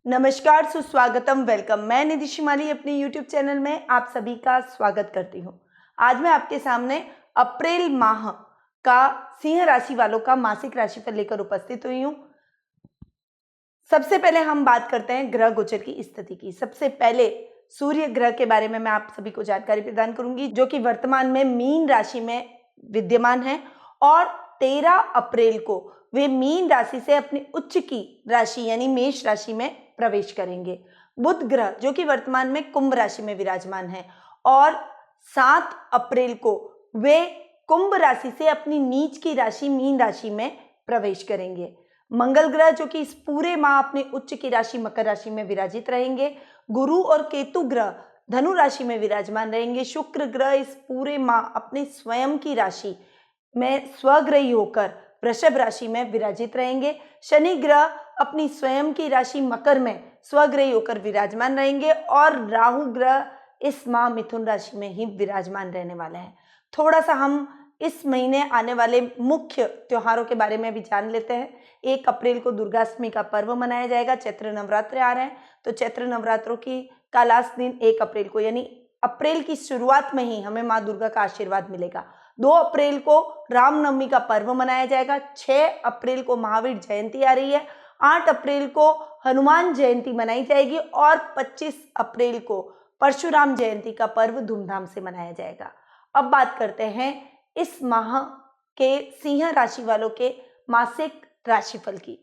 नमस्कार, सुस्वागतम, वेलकम। मैं निधि शिमाली अपने YouTube चैनल में आप सभी का स्वागत करती हूँ। आज मैं आपके सामने अप्रैल माह का सिंह राशि वालों का मासिक राशिफल लेकर उपस्थित हुई हूँ। सबसे पहले हम बात करते हैं ग्रह गोचर की स्थिति की। सबसे पहले सूर्य ग्रह के बारे में मैं आप सभी को जानकारी प्रदान करूंगी, जो कि वर्तमान में मीन राशि में विद्यमान है और 13 अप्रैल को वे मीन राशि से अपनी उच्च की राशि यानी मेष राशि में प्रवेश करेंगे। बुध ग्रह जो कि वर्तमान में कुंभ राशि में विराजमान है और 7 अप्रैल को वे कुंभ राशि से अपनी नीच की राशि मीन राशि में प्रवेश करेंगे। मंगल ग्रह जो कि इस पूरे माह अपने उच्च की राशि मकर राशि में विराजित रहेंगे। गुरु और केतु ग्रह धनु राशि में विराजमान रहेंगे। शुक्र ग्रह इस पूरे माह अपने स्वयं की राशि में स्वग्रही होकर वृषभ राशि में विराजित रहेंगे। शनि ग्रह अपनी स्वयं की राशि मकर में स्वग्रही होकर विराजमान रहेंगे और राहु ग्रह इस माह मिथुन राशि में ही विराजमान रहने वाला है। थोड़ा सा हम इस महीने आने वाले मुख्य त्योहारों के बारे में भी जान लेते हैं। 1 अप्रैल को दुर्गाष्टमी का पर्व मनाया जाएगा। चैत्र नवरात्र आ रहे हैं, तो चैत्र नवरात्रों का लास्ट दिन 1 अप्रैल को यानी अप्रैल की शुरुआत में ही हमें माँ दुर्गा का आशीर्वाद मिलेगा। 2 अप्रैल को रामनवमी का पर्व मनाया जाएगा। 6 अप्रैल को महावीर जयंती आ रही है। 8 अप्रैल को हनुमान जयंती मनाई जाएगी और 25 अप्रैल को परशुराम जयंती का पर्व धूमधाम से मनाया जाएगा। अब बात करते हैं इस माह के सिंह राशि वालों के मासिक राशिफल की।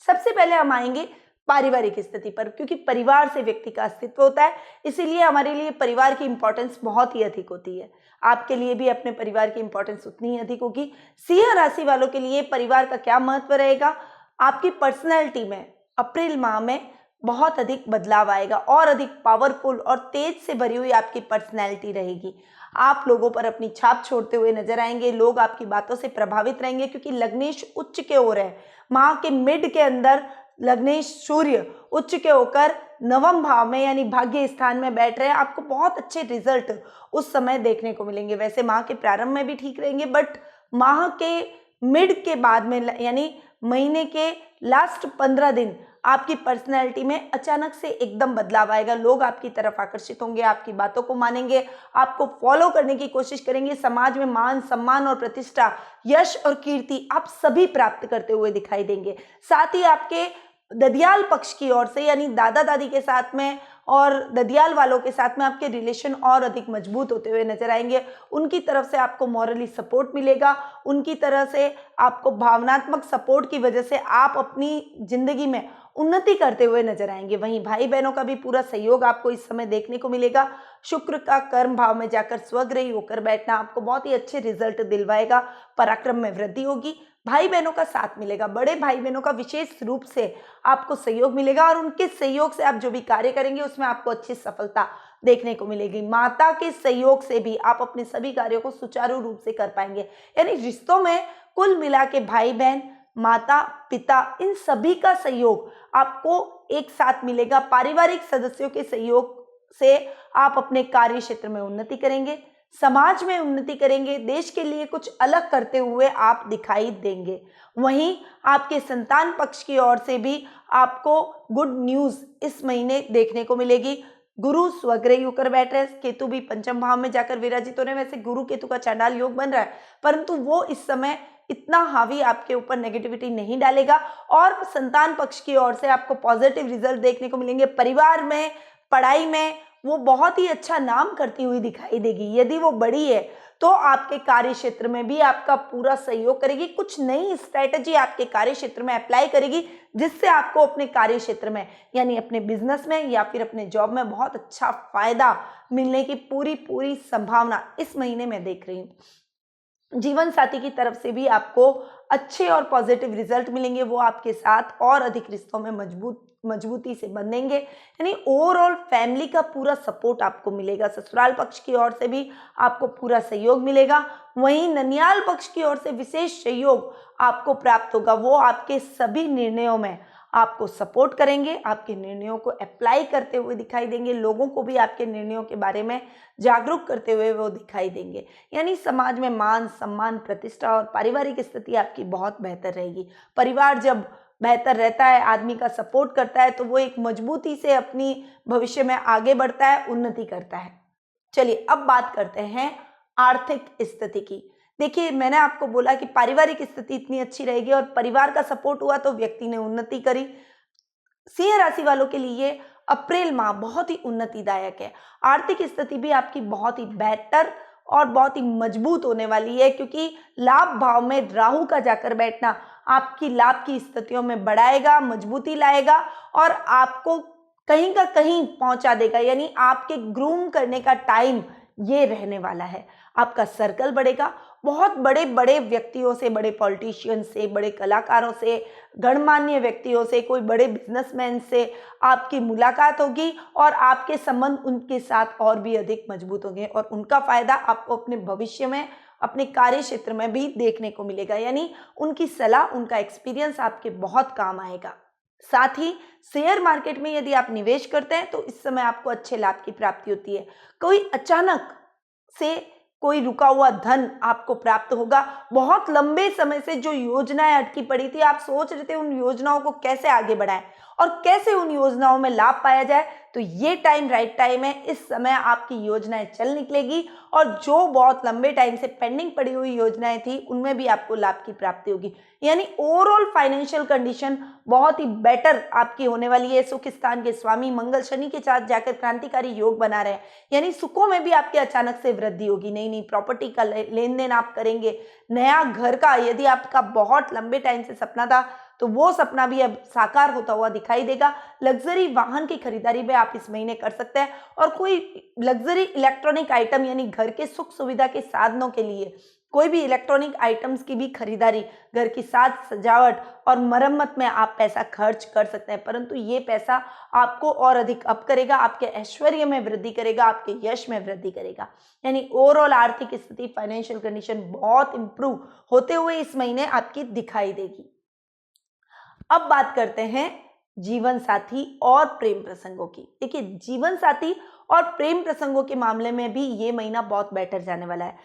सबसे पहले हम आएंगे पारिवारिक स्थिति पर, क्योंकि परिवार से व्यक्ति का अस्तित्व होता है, इसीलिए हमारे लिए परिवार की इंपॉर्टेंस बहुत ही अधिक होती है। आपके लिए भी अपने परिवार की इंपॉर्टेंस उतनी ही अधिक होगी। सिंह राशि वालों के लिए परिवार का क्या महत्व रहेगा? आपकी पर्सनैलिटी में अप्रैल माह में बहुत अधिक बदलाव आएगा और अधिक पावरफुल और तेज से भरी हुई आपकी पर्सनैलिटी रहेगी। आप लोगों पर अपनी छाप छोड़ते हुए नजर आएंगे। लोग आपकी बातों से प्रभावित रहेंगे, क्योंकि लग्नेश उच्च के ओर है। माह के मिड के अंदर लग्नेश सूर्य उच्च के होकर नवम भाव में यानी भाग्य स्थान में बैठ रहे हैं। आपको बहुत अच्छे रिजल्ट उस समय देखने को मिलेंगे। वैसे माह के प्रारंभ में भी ठीक रहेंगे, बट माह के मिड के बाद में यानी महीने के लास्ट 15 दिन आपकी पर्सनैलिटी में अचानक से एकदम बदलाव आएगा। लोग आपकी तरफ आकर्षित होंगे, आपकी बातों को मानेंगे, आपको फॉलो करने की कोशिश करेंगे। समाज में मान सम्मान और प्रतिष्ठा, यश और कीर्ति आप सभी प्राप्त करते हुए दिखाई देंगे। साथ ही आपके ददियाल पक्ष की ओर से यानी दादा दादी के साथ में और ददियाल वालों के साथ में आपके रिलेशन और अधिक मजबूत होते हुए नजर आएंगे। उनकी तरफ से आपको मॉरली सपोर्ट मिलेगा। उनकी तरह से आपको भावनात्मक सपोर्ट की वजह से आप अपनी जिंदगी में उन्नति करते हुए नजर आएंगे। वहीं भाई बहनों का भी पूरा सहयोग आपको इस समय देखने को मिलेगा। शुक्र का कर्म भाव में जाकर स्वग्रही होकर बैठना आपको बहुत ही अच्छे रिजल्ट दिलवाएगा। पराक्रम में वृद्धि होगी। भाई बहनों का साथ मिलेगा। बड़े भाई बहनों का विशेष रूप से आपको सहयोग मिलेगा और उनके सहयोग से आप जो भी कार्य करेंगे उसमें आपको अच्छी सफलता देखने को मिलेगी। माता के सहयोग से भी आप अपने सभी कार्यों को सुचारू रूप से कर पाएंगे। यानी रिश्तों में कुल मिला के भाई बहन, माता पिता, इन सभी का सहयोग आपको एक साथ मिलेगा। पारिवारिक सदस्यों के सहयोग से आप अपने कार्य क्षेत्र में उन्नति करेंगे, समाज में उन्नति करेंगे, देश के लिए कुछ अलग करते हुए आप दिखाई देंगे। वहीं आपके संतान पक्ष की ओर से भी आपको गुड न्यूज इस महीने देखने को मिलेगी। गुरु स्वग्रही होकर बैठ रहे हैं, केतु भी पंचम भाव में जाकर विराजित हो रहे हैं। वैसे गुरु केतु का चांडाल योग बन रहा है, परंतु वो इस समय इतना हावी आपके ऊपर नेगेटिविटी नहीं डालेगा और संतान पक्ष की ओर से आपको पॉजिटिव रिजल्ट देखने को मिलेंगे। परिवार में, पढ़ाई में वो बहुत ही अच्छा नाम करती हुई दिखाई देगी। यदि वो बड़ी है तो आपके कार्य क्षेत्र में भी आपका पूरा सहयोग करेगी। कुछ नई स्ट्रैटेजी आपके कार्य क्षेत्र में अप्लाई करेगी, जिससे आपको अपने कार्य क्षेत्र में यानी अपने बिजनेस में या फिर अपने जॉब में बहुत अच्छा फायदा मिलने की पूरी संभावना इस महीने में देख रही हूँ। जीवन साथी की तरफ से भी आपको अच्छे और पॉजिटिव रिजल्ट मिलेंगे। वो आपके साथ और अधिक रिश्तों में मजबूती से बंधेंगे। यानी ओवरऑल फैमिली का पूरा सपोर्ट आपको मिलेगा। ससुराल पक्ष की ओर से भी आपको पूरा सहयोग मिलेगा। वहीं ननियाल पक्ष की ओर से विशेष सहयोग आपको प्राप्त होगा। वो आपके सभी निर्णयों में आपको सपोर्ट करेंगे, आपके निर्णयों को अप्लाई करते हुए दिखाई देंगे। लोगों को भी आपके निर्णयों के बारे में जागरूक करते हुए वो दिखाई देंगे। यानी समाज में मान सम्मान, प्रतिष्ठा और पारिवारिक स्थिति आपकी बहुत बेहतर रहेगी। परिवार जब बेहतर रहता है, आदमी का सपोर्ट करता है, तो वो एक मजबूती से अपनी भविष्य में आगे बढ़ता है, उन्नति करता है। चलिए अब बात करते हैं आर्थिक स्थिति की। देखिए, मैंने आपको बोला कि पारिवारिक स्थिति इतनी अच्छी रहेगी और परिवार का सपोर्ट हुआ तो व्यक्ति ने उन्नति करी। सिंह राशि वालों के लिए अप्रैल माह बहुत ही उन्नतिदायक है। आर्थिक स्थिति भी आपकी बहुत ही बेहतर और बहुत ही मजबूत होने वाली है, क्योंकि लाभ भाव में राहु का जाकर बैठना आपकी लाभ की स्थितियों में बढ़ाएगा, मजबूती लाएगा और आपको कहीं का कहीं पहुंचा देगा। यानी आपके ग्रूम करने का टाइम ये रहने वाला है। आपका सर्कल बढ़ेगा, बहुत बड़े बड़े व्यक्तियों से, बड़े पॉलिटिशियन से, बड़े कलाकारों से, गणमान्य व्यक्तियों से, कोई बड़े बिजनेसमैन से आपकी मुलाकात होगी और आपके संबंध उनके साथ और भी अधिक मजबूत होंगे और उनका फायदा आपको अपने भविष्य में, अपने कार्य क्षेत्र में भी देखने को मिलेगा। यानी उनकी सलाह, उनका एक्सपीरियंस आपके बहुत काम आएगा। साथ ही शेयर मार्केट में यदि आप निवेश करते हैं तो इस समय आपको अच्छे लाभ की प्राप्ति होती है। कोई अचानक से कोई रुका हुआ धन आपको प्राप्त होगा। बहुत लंबे समय से जो योजनाएं अटकी पड़ी थी, आप सोच रहे थे उन योजनाओं को कैसे आगे बढ़ाएं और कैसे उन योजनाओं में लाभ पाया जाए, तो ये टाइम राइट टाइम है। इस समय आपकी योजनाएं चल निकलेगी और जो बहुत लंबे टाइम से पेंडिंग पड़ी हुई योजनाएं थी उनमें भी आपको लाभ की प्राप्ति होगी। यानी ओवरऑल फाइनेंशियल कंडीशन बहुत ही बेटर आपकी होने वाली है। सुख स्थान के स्वामी मंगल शनि के साथ जाकर क्रांतिकारी योग बना रहे हैं, यानी सुखों में भी आपके अचानक से वृद्धि होगी। नई नई प्रॉपर्टी का लेन देन आप करेंगे। नया घर का यदि आपका बहुत लंबे टाइम से सपना था तो वो सपना भी अब साकार होता हुआ दिखाई देगा। लग्जरी वाहन की खरीदारी भी आप इस महीने कर सकते हैं और कोई लग्जरी इलेक्ट्रॉनिक आइटम यानी घर के सुख सुविधा के साधनों के लिए कोई भी इलेक्ट्रॉनिक आइटम्स की भी खरीदारी, घर की साज सजावट और मरम्मत में आप पैसा खर्च कर सकते हैं, परंतु ये पैसा आपको और अधिक अप करेगा, आपके ऐश्वर्य में वृद्धि करेगा, आपके यश में वृद्धि करेगा। यानी ओवरऑल आर्थिक स्थिति, फाइनेंशियल कंडीशन बहुत इंप्रूव होते हुए इस महीने आपकी दिखाई देगी। अब बात करते हैं जीवन साथी और प्रेम प्रसंगों की। देखिए, जीवन साथी और प्रेम प्रसंगों के मामले में भी ये महीना बहुत बेटर जाने वाला है।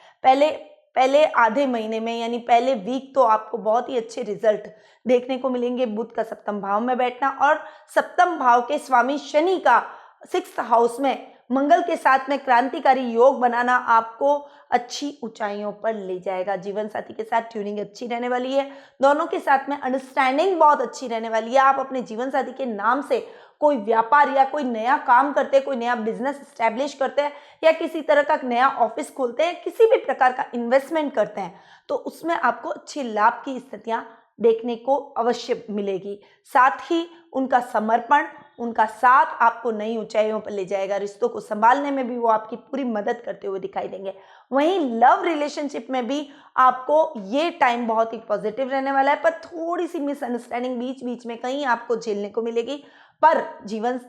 पहले आधे महीने में यानी पहले वीक तो आपको बहुत ही अच्छे रिजल्ट देखने को मिलेंगे। बुध का सप्तम भाव में बैठना और सप्तम भाव के स्वामी शनि का 6th हाउस में मंगल के साथ में क्रांतिकारी योग बनाना आपको अच्छी ऊंचाइयों पर ले जाएगा। जीवन साथी के साथ ट्यूनिंग अच्छी रहने वाली है, दोनों के साथ में अंडरस्टैंडिंग बहुत अच्छी रहने वाली है। आप अपने जीवन साथी के नाम से कोई व्यापार या कोई नया काम करते हैं, कोई नया बिजनेस स्टैब्लिश करते हैं या किसी तरह का नया ऑफिस खोलते हैं, किसी भी प्रकार का इन्वेस्टमेंट करते हैं, तो उसमें आपको अच्छी लाभ की स्थितियां देखने को अवश्य मिलेगी। साथ ही उनका समर्पण, उनका साथ आपको नई ऊंचाइयों पर ले जाएगा। रिश्तों को संभालने में भी वो आपकी पूरी मदद करते हुए दिखाई देंगे। वहीं लव रिलेशनशिप में भी आपको ये टाइम बहुत ही पॉजिटिव रहने वाला है, पर थोड़ी सी मिसअंडरस्टैंडिंग बीच बीच में कहीं आपको झेलने को मिलेगी। पर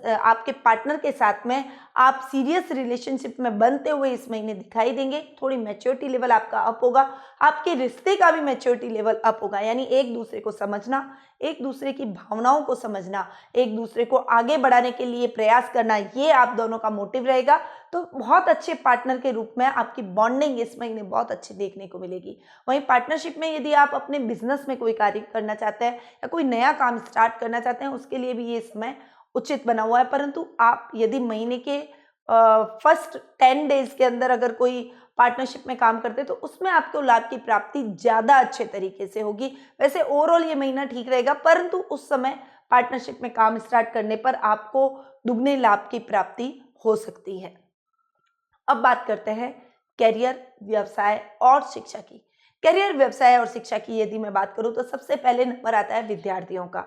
आपके पार्टनर के साथ में आप सीरियस रिलेशनशिप में बनते हुए इस महीने दिखाई देंगे। थोड़ी मैच्योरिटी लेवल आपका अप होगा, आपके रिश्ते का भी मैच्योरिटी लेवल अप होगा। यानी एक दूसरे को समझना, एक दूसरे की भावनाओं को समझना, एक दूसरे को आगे बढ़ाने के लिए प्रयास करना, ये आप दोनों का मोटिव रहेगा। तो बहुत अच्छे पार्टनर के रूप में आपकी बॉन्डिंग इस महीने बहुत अच्छी देखने को मिलेगी। वहीं पार्टनरशिप में यदि आप अपने बिजनेस में कोई कार्य करना चाहते हैं या कोई नया काम स्टार्ट करना चाहते हैं, उसके लिए भी ये समय उचित बना हुआ है। परंतु आप यदि महीने के फर्स्ट 10 डेज के अंदर अगर कोई पार्टनरशिप में काम करते हैं तो उसमें आपको लाभ की प्राप्ति ज़्यादा अच्छे तरीके से होगी। वैसे ओवरऑल ये महीना ठीक रहेगा, परंतु उस समय पार्टनरशिप में काम स्टार्ट करने पर आपको दुगने लाभ की प्राप्ति हो सकती है। अब बात करते हैं करियर, व्यवसाय और शिक्षा की। करियर, व्यवसाय और शिक्षा की यदि मैं बात करूं तो सबसे पहले नंबर आता है विद्यार्थियों का।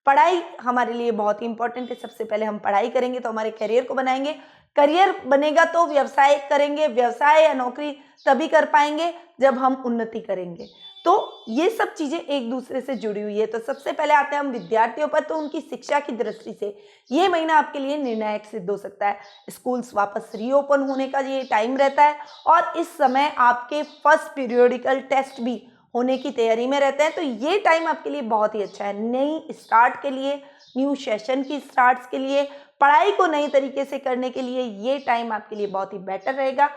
पढ़ाई हमारे लिए बहुत ही इंपॉर्टेंट है। सबसे पहले हम पढ़ाई करेंगे तो हमारे करियर को बनाएंगे, करियर बनेगा तो व्यवसाय करेंगे, व्यवसाय या नौकरी तभी कर पाएंगे जब हम उन्नति करेंगे। तो ये सब चीजें एक दूसरे से जुड़ी हुई है। तो सबसे पहले आते हैं हम विद्यार्थियों पर। तो उनकी शिक्षा की दृष्टि से ये महीना आपके लिए निर्णायक सिद्ध हो सकता है। स्कूल्स वापस रीओपन होने का ये टाइम रहता है और इस समय आपके फर्स्ट पीरियोडिकल टेस्ट भी होने की तैयारी में रहते हैं। तो ये टाइम आपके लिए बहुत ही अच्छा है, नई स्टार्ट के लिए, न्यू सेशन की स्टार्ट्स के लिए, पढ़ाई को नई तरीके से करने के लिए ये टाइम आपके लिए बहुत ही बेटर रहेगा।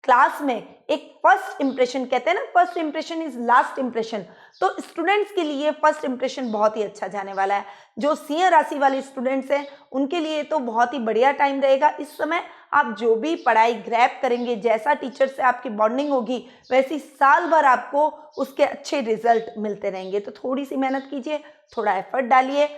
क्लास में एक फर्स्ट इंप्रेशन, कहते हैं ना first impression is last impression, तो स्टूडेंट्स के लिए फर्स्ट इंप्रेशन बहुत ही अच्छा जाने वाला है। जो सिंह राशि वाले स्टूडेंट्स हैं उनके लिए तो बहुत ही बढ़िया टाइम रहेगा। इस समय आप जो भी पढ़ाई ग्रैब करेंगे, जैसा टीचर से आपकी बॉन्डिंग होगी, वैसी साल भर आपको उसके अच्छे रिजल्ट मिलते रहेंगे। तो थोड़ी सी मेहनत कीजिए, थोड़ा एफर्ट डालिए।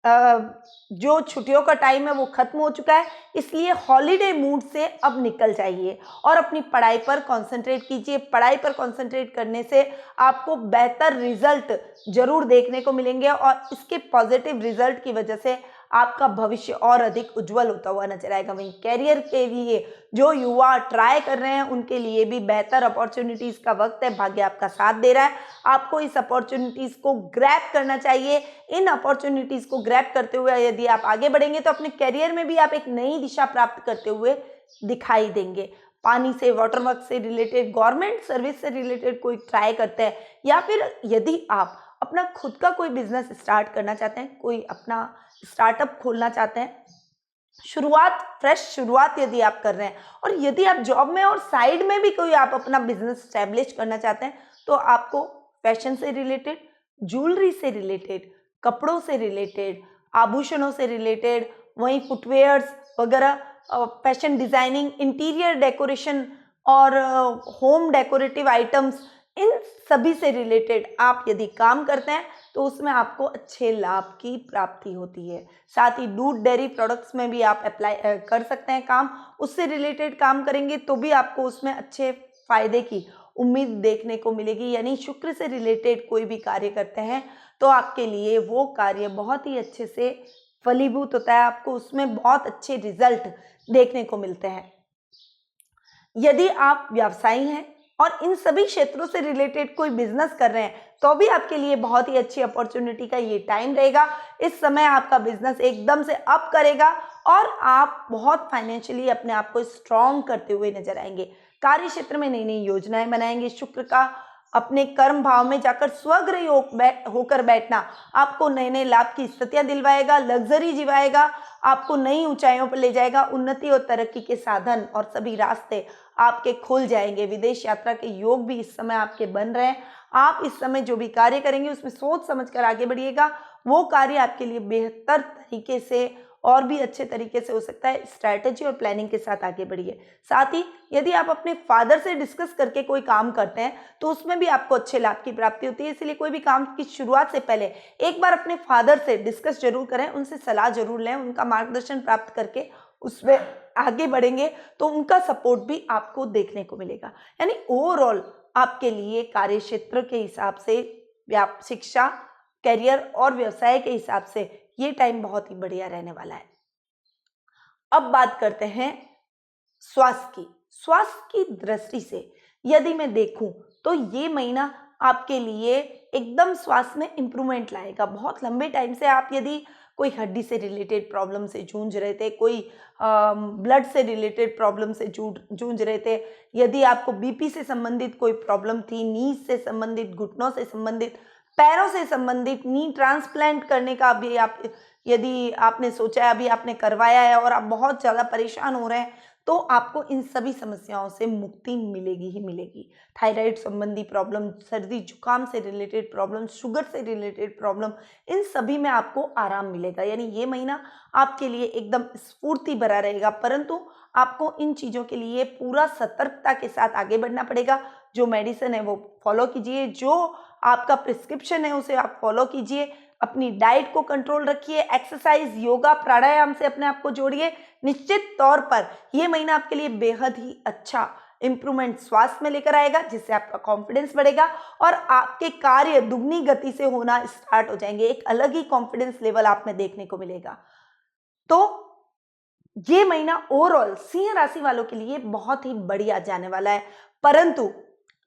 जो छुट्टियों का टाइम है वो खत्म हो चुका है, इसलिए हॉलीडे मूड से अब निकल जाइए और अपनी पढ़ाई पर कंसंट्रेट कीजिए। पढ़ाई पर कंसंट्रेट करने से आपको बेहतर रिजल्ट जरूर देखने को मिलेंगे और इसके पॉजिटिव रिजल्ट की वजह से आपका भविष्य और अधिक उज्जवल होता हुआ नजर आएगा। वहीं कैरियर के लिए जो युवा ट्राई कर रहे हैं उनके लिए भी बेहतर अपॉर्चुनिटीज का वक्त है। भाग्य आपका साथ दे रहा है, आपको इस अपॉर्चुनिटीज को ग्रैब करना चाहिए। इन अपॉर्चुनिटीज को ग्रैब करते हुए यदि आप आगे बढ़ेंगे तो अपने कैरियर में भी आप एक नई दिशा प्राप्त करते हुए दिखाई देंगे। पानी से, वाटर वर्क से रिलेटेड, गवर्नमेंट सर्विस से रिलेटेड कोई ट्राई करते हैं, या फिर यदि आप अपना खुद का कोई बिजनेस स्टार्ट करना चाहते हैं, कोई अपना स्टार्टअप खोलना चाहते हैं, फ्रेश शुरुआत यदि आप कर रहे हैं, और यदि आप जॉब में और साइड में भी कोई आप अपना बिजनेस स्टैब्लिश करना चाहते हैं, तो आपको फैशन से रिलेटेड, ज्वेलरी से रिलेटेड, कपड़ों से रिलेटेड, आभूषणों से रिलेटेड, वहीं फुटवेयर्स वगैरह, फैशन डिजाइनिंग, इंटीरियर डेकोरेशन और होम डेकोरेटिव आइटम्स, इन सभी से रिलेटेड आप यदि काम करते हैं तो उसमें आपको अच्छे लाभ की प्राप्ति होती है। साथ ही दूध डेयरी प्रोडक्ट्स में भी आप अप्लाई कर सकते हैं काम, उससे रिलेटेड काम करेंगे तो भी आपको उसमें अच्छे फायदे की उम्मीद देखने को मिलेगी। यानी शुक्र से रिलेटेड कोई भी कार्य करते हैं तो आपके लिए वो कार्य बहुत ही अच्छे से फलीभूत होता है, आपको उसमें बहुत अच्छे रिजल्ट देखने को मिलते हैं। यदि आप व्यवसायी हैं और इन सभी क्षेत्रों से रिलेटेड कोई बिजनेस कर रहे हैं तो भी आपके लिए बहुत ही अच्छी अपॉर्चुनिटी का ये टाइम रहेगा। इस समय आपका बिजनेस एकदम से अप करेगा और आप बहुत फाइनेंशियली अपने आप को स्ट्रॉन्ग करते हुए नजर आएंगे। कार्य क्षेत्र में नई नई योजनाएं बनाएंगे। शुक्र का अपने कर्म भाव में जाकर स्वग्रही होकर बैठना आपको नए नए लाभ की स्थितियां दिलवाएगा, लग्जरी जिवाएगा, आपको नई ऊंचाइयों पर ले जाएगा। उन्नति और तरक्की के साधन और सभी रास्ते आपके खुल जाएंगे। विदेश यात्रा के योग भी इस समय आपके बन रहे हैं। आप इस समय जो भी कार्य करेंगे उसमें सोच समझकर आगे बढ़िएगा, वो कार्य आपके लिए बेहतर तरीके से और भी अच्छे तरीके से हो सकता है। स्ट्रैटेजी और प्लानिंग के साथ आगे बढ़िए। साथ ही यदि आप अपने फादर से डिस्कस करके कोई काम करते हैं तो उसमें भी आपको अच्छे लाभ की प्राप्ति होती है। इसलिए कोई भी काम की शुरुआत से पहले एक बार अपने फादर से डिस्कस जरूर करें, उनसे सलाह जरूर लें, उनका मार्गदर्शन प्राप्त करके उसमें आगे बढ़ेंगे तो उनका सपोर्ट भी आपको देखने को मिलेगा। यानी ओवरऑल आपके लिए कार्य क्षेत्र के हिसाब से, शिक्षा, करियर और व्यवसाय के हिसाब से ये टाइम बहुत ही बढ़िया रहने वाला है। अब बात करते हैं स्वास्थ्य की। स्वास्थ्य की दृष्टि से यदि मैं देखूं तो ये महीना आपके लिए एकदम स्वास्थ्य में इंप्रूवमेंट लाएगा। बहुत लंबे टाइम से आप यदि कोई हड्डी से रिलेटेड प्रॉब्लम से जूझ रहे थे, कोई ब्लड से रिलेटेड प्रॉब्लम से जूझ रहे थे, यदि आपको बीपी से संबंधित कोई प्रॉब्लम थी, नीज से संबंधित, घुटनों से संबंधित, पैरों से संबंधित, नी ट्रांसप्लांट करने का भी आप यदि आपने सोचा है, अभी आपने करवाया है और आप बहुत ज़्यादा परेशान हो रहे हैं, तो आपको इन सभी समस्याओं से मुक्ति मिलेगी ही मिलेगी। थायराइड संबंधी प्रॉब्लम, सर्दी जुकाम से रिलेटेड प्रॉब्लम, शुगर से रिलेटेड प्रॉब्लम, इन सभी में आपको आराम मिलेगा। यानी ये महीना आपके लिए एकदम स्फूर्ति भरा रहेगा, परंतु आपको इन चीज़ों के लिए पूरा सतर्कता के साथ आगे बढ़ना पड़ेगा। जो मेडिसिन है वो फॉलो कीजिए, जो आपका प्रिस्क्रिप्शन है उसे आप फॉलो कीजिए, अपनी डाइट को कंट्रोल रखिए, एक्सरसाइज, योगा, प्राणायाम से अपने आप को जोड़िए। निश्चित तौर पर यह महीना आपके लिए बेहद ही अच्छा इंप्रूवमेंट स्वास्थ्य में लेकर आएगा, जिससे आपका कॉन्फिडेंस बढ़ेगा और आपके कार्य दुगनी गति से होना स्टार्ट हो जाएंगे। एक अलग ही कॉन्फिडेंस लेवल आप में देखने को मिलेगा। तो ये महीना ओवरऑल सिंह राशि वालों के लिए बहुत ही बढ़िया जाने वाला है, परंतु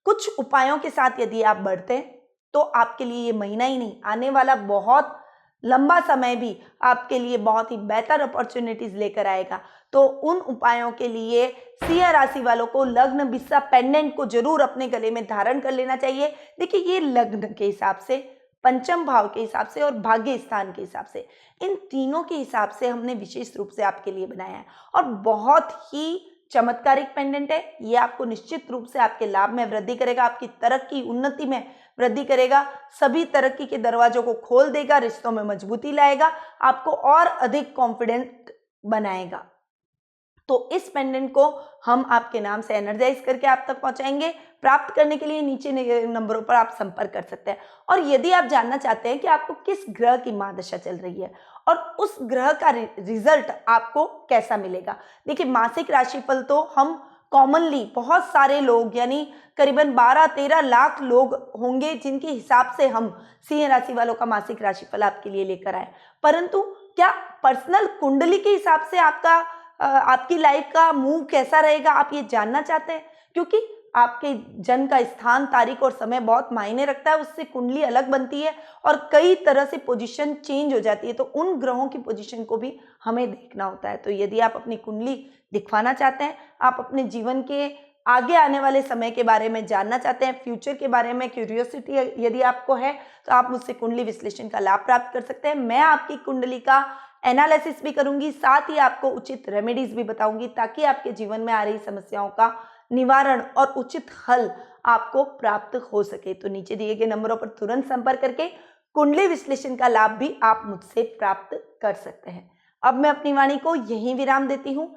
कुछ उपायों के साथ यदि आप बढ़ते हैं तो आपके लिए ये महीना ही नहीं, आने वाला बहुत लंबा समय भी आपके लिए बहुत ही बेहतर अपॉर्चुनिटीज लेकर आएगा। तो उन उपायों के लिए सिंह राशि वालों को लग्न बिस्सा पेंडेंट को जरूर अपने गले में धारण कर लेना चाहिए। देखिए, ये लग्न के हिसाब से, पंचम भाव के हिसाब से और भाग्य स्थान के हिसाब से, इन तीनों के हिसाब से हमने विशेष रूप से आपके लिए बनाया है और बहुत ही चमत्कारिक पेंडेंट है। ये आपको निश्चित रूप से आपके लाभ में वृद्धि करेगा, आपकी तरक्की उन्नति में वृद्धि करेगा, सभी तरक्की के दरवाजों को खोल देगा, रिश्तों में मजबूती लाएगा, आपको और अधिक कॉन्फिडेंट बनाएगा। तो इस पेंडेंट को हम आपके नाम से एनर्जाइज करके आप तक पहुंचाएंगे। प्राप्त करने के लिए नीचे नंबरों पर आप संपर्क कर सकते हैं। और यदि आप जानना चाहते हैं कि आपको किस ग्रह की महादशा चल रही है और उस ग्रह का रिजल्ट आपको कैसा मिलेगा, देखिए मासिक राशिफल तो हम कॉमनली बहुत सारे लोग यानी करीबन 12-13 लाख लोग होंगे जिनके हिसाब से हम सिंह राशि वालों का मासिक राशिफल आपके लिए लेकर आए। परंतु क्या पर्सनल कुंडली के हिसाब से आपकी लाइफ का मूव कैसा रहेगा, आप ये जानना चाहते हैं? क्योंकि आपके जन्म का स्थान, तारीख और समय बहुत मायने रखता है, उससे कुंडली अलग बनती है और कई तरह से पोजीशन चेंज हो जाती है। तो उन ग्रहों की पोजीशन को भी हमें देखना होता है। तो यदि आप अपनी कुंडली दिखवाना चाहते हैं, आप अपने जीवन के आगे आने वाले समय के बारे में जानना चाहते हैं, फ्यूचर के बारे में क्यूरियोसिटी यदि आपको है, तो आप मुझसे कुंडली विश्लेषण का लाभ प्राप्त कर सकते हैं। मैं आपकी कुंडली का एनालिसिस भी करूंगी, साथ ही आपको उचित रेमेडीज भी बताऊंगी ताकि आपके जीवन में आ रही समस्याओं का निवारण और उचित हल आपको प्राप्त हो सके। तो नीचे दिए गए नंबरों पर तुरंत संपर्क करके कुंडली विश्लेषण का लाभ भी आप मुझसे प्राप्त कर सकते हैं। अब मैं अपनी वाणी को यहीं विराम देती हूँ।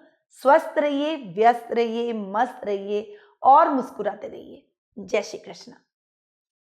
स्वस्थ रहिए, व्यस्त रहिए, मस्त रहिए और मुस्कुराते रहिए। जय श्री कृष्ण।